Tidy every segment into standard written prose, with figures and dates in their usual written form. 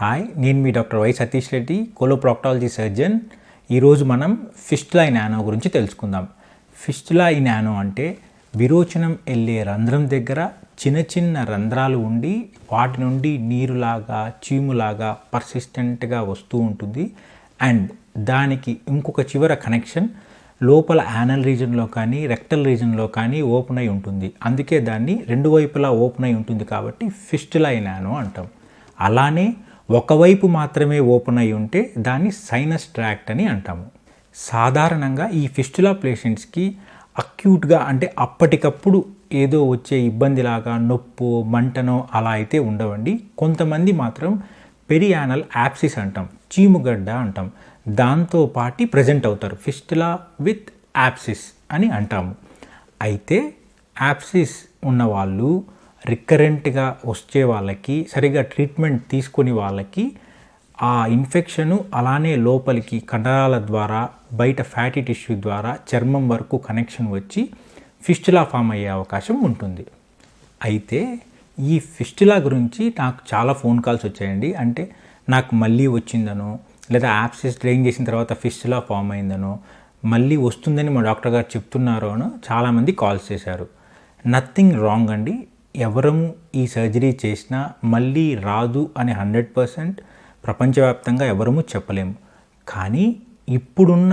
Hi, నేను మీ doctor Y Satish Reddy, coloproctology surgeon. ఈరోజు మనం ఫిస్టులా ఇన్ యానో గురించి తెలుసుకుందాం. ఫిస్టులా ఇన్ యానో అంటే విరోచనం వెళ్ళే రంధ్రం దగ్గర చిన్న చిన్న రంధ్రాలు ఉండి వాటి నుండి నీరులాగా చీములాగా పర్సిస్టెంట్గా వస్తూ ఉంటుంది. అండ్ దానికి ఇంకొక చివర కనెక్షన్ లోపల యానల్ రీజన్లో కానీ రెక్టల్ రీజన్లో కానీ ఓపెన్ అయి ఉంటుంది. అందుకే దాన్ని రెండు వైపులా ఓపెన్ అయి ఉంటుంది కాబట్టి ఫిస్టులా ఇన్ యానో అంటాం. అలానే ఒకవైపు మాత్రమే ఓపెన్ అయి ఉంటే దాన్ని సైనస్ ట్రాక్ట్ అని అంటాము. సాధారణంగా ఈ ఫిస్టులా పేషెంట్స్కి అక్యూట్గా అంటే అప్పటికప్పుడు ఏదో వచ్చే ఇబ్బందిలాగా నొప్పో మంటనో అలా అయితే ఉండవండి. కొంతమంది మాత్రం పెరియానల్ యాప్సిస్ అంటాం, చీముగడ్డ అంటాం, దాంతో పాటు ప్రజెంట్ అవుతారు. ఫిస్టులా విత్ యాప్సిస్ అని అంటాము. అయితే యాప్సిస్ ఉన్నవాళ్ళు రికరెంట్గా వచ్చే వాళ్ళకి సరిగా ట్రీట్మెంట్ తీసుకుని వాళ్ళకి ఆ ఇన్ఫెక్షను అలానే లోపలికి కండరాల ద్వారా బయట ఫ్యాటీ టిష్యూ ద్వారా చర్మం వరకు కనెక్షన్ వచ్చి ఫిస్టులా ఫామ్ అయ్యే అవకాశం ఉంటుంది. అయితే ఈ ఫిస్టులా గురించి నాకు చాలా ఫోన్ కాల్స్ వచ్చాయండి. అంటే నాకు మళ్ళీ వచ్చిందనో లేదా యాప్సిస్ డ్రైన్ చేసిన తర్వాత ఫిస్టులా ఫామ్ అయిందనో మళ్ళీ వస్తుందని మా డాక్టర్ గారు చెప్తున్నారో అని చాలామంది కాల్స్ చేశారు. నథింగ్ రాంగ్ అండి. ఎవరము ఈ సర్జరీ చేసినా మళ్ళీ రాదు అని 100% ప్రపంచవ్యాప్తంగా ఎవరము చెప్పలేము. కానీ ఇప్పుడున్న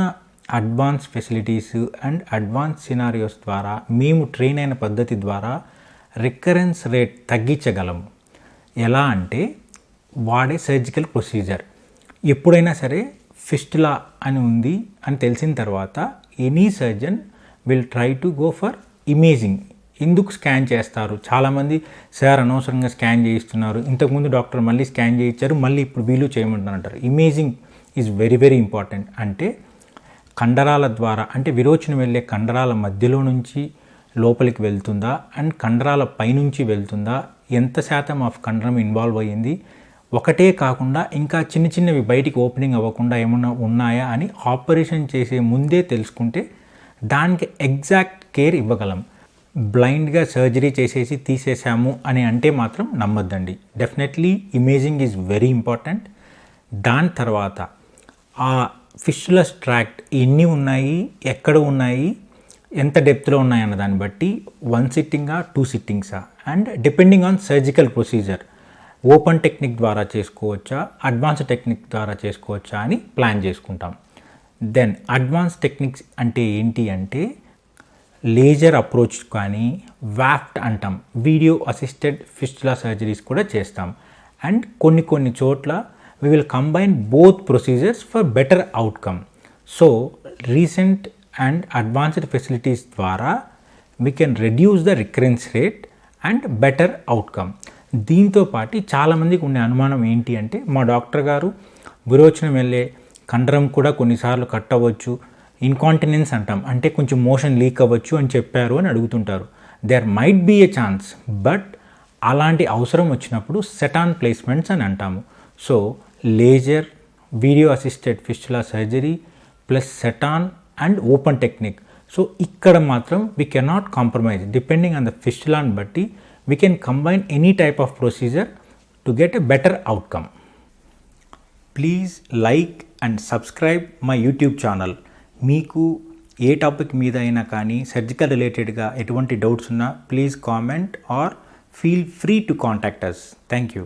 advance facilities and advance scenarios ద్వారా మేము ట్రైన్ అయిన పద్ధతి ద్వారా రికరెన్స్ రేట్ తగ్గించగలము. ఎలా అంటే వాడే సర్జికల్ ప్రొసీజర్. ఎప్పుడైనా సరే ఫిస్టులా అని ఉంది అని తెలిసిన తర్వాత any surgeon will try to go for imaging. ఎందుకు స్కాన్ చేస్తారు? చాలామంది సార్ అనవసరంగా స్కాన్ చేయిస్తున్నారు, ఇంతకుముందు డాక్టర్ మళ్ళీ స్కాన్ చేయించారు, మళ్ళీ ఇప్పుడు వీలు చేయమంటారు. Imaging is very very important. అంటే కండరాల ద్వారా అంటే విరోచనం వెళ్ళే కండరాల మధ్యలో నుంచి లోపలికి వెళ్తుందా అండ్ కండరాల పైనుంచి వెళ్తుందా, ఎంత శాతం ఆఫ్ కండరం ఇన్వాల్వ్ అయ్యింది, ఒకటే కాకుండా ఇంకా చిన్న చిన్నవి బయటికి ఓపెనింగ్ అవ్వకుండా ఏమన్నా ఉన్నాయా అని ఆపరేషన్ చేసే ముందే తెలుసుకుంటే దానికి ఎగ్జాక్ట్ కేర్ ఇవ్వగలం. బ్లైండ్గా సర్జరీ చేసేసి తీసేసాము అని అంటే మాత్రం నమ్మొద్దండి. Definitely imaging is very important. దాని తర్వాత ఆ ఫిస్టులస్ ట్రాక్ట్ ఎన్ని ఉన్నాయి, ఎక్కడ ఉన్నాయి, ఎంత డెప్త్లో ఉన్నాయి అన్న దాన్ని బట్టి 1 సిట్టింగా 2 సిట్టింగ్సా and depending on surgical procedure open technique ద్వారా చేసుకోవచ్చా, అడ్వాన్స్ టెక్నిక్ ద్వారా చేసుకోవచ్చా అని ప్లాన్ చేసుకుంటాం. దెన్ అడ్వాన్స్ టెక్నిక్స్ అంటే ఏంటి అంటే లేజర్ అప్రోచ్ కానీ వాఫ్ట్ అంటాం, వీడియో అసిస్టెడ్ ఫిస్టులా సర్జరీస్ కూడా చేస్తాం. అండ్ కొన్ని చోట్ల we will combine both procedures for better outcome. So recent and advanced facilities ద్వారా we can reduce the recurrence rate and better outcome. దీంతో పాటు చాలామందికి ఉండే అనుమానం ఏంటి అంటే మా డాక్టర్ గారు విరోచనం వెళ్ళే కండరం కూడా కొన్నిసార్లు కట్ అవ్వచ్చు, ఇన్కాంటినెన్స్ అంటాం అంటే కొంచెం మోషన్ లీక్ అవ్వచ్చు అని చెప్పారు అని అడుగుతుంటారు. There might be a chance, but అలాంటి అవసరం వచ్చినప్పుడు సెటాన్ ప్లేస్మెంట్స్ అని అంటాము. So laser, video assisted fistula surgery plus seton and open technique. So ఇక్కడ మాత్రం we cannot compromise. Depending on the ఫిస్టులాని బట్టి we can combine any type of procedure to get a better outcome. Please like and subscribe my YouTube channel. మీకు ఏ topic మీద అయినా కానీ surgical రిలేటెడ్గా ఎటువంటి డౌట్స్ ఉన్నా please comment or feel free to contact us. Thank you.